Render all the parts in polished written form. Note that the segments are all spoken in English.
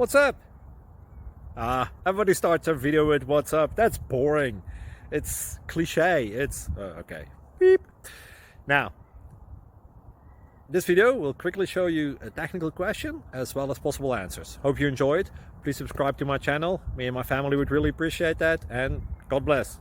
What's up? Everybody starts a video with what's up. That's boring. It's cliche. It's okay. Beep. Now, this video will quickly show you a technical question as well as possible answers. Hope you enjoyed. Please subscribe to my channel. Me and my family would really appreciate that, and God bless.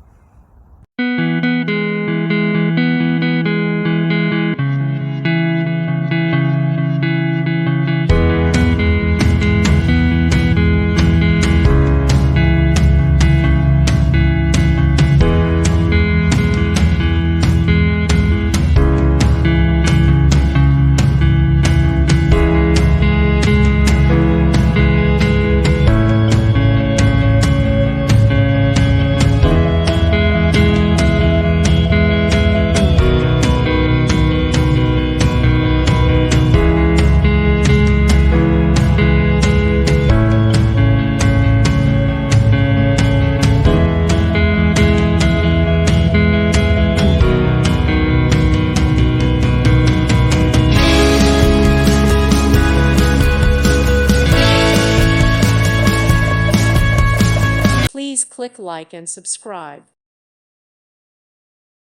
Please click like and subscribe.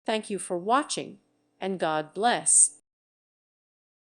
Thank you for watching, and God bless.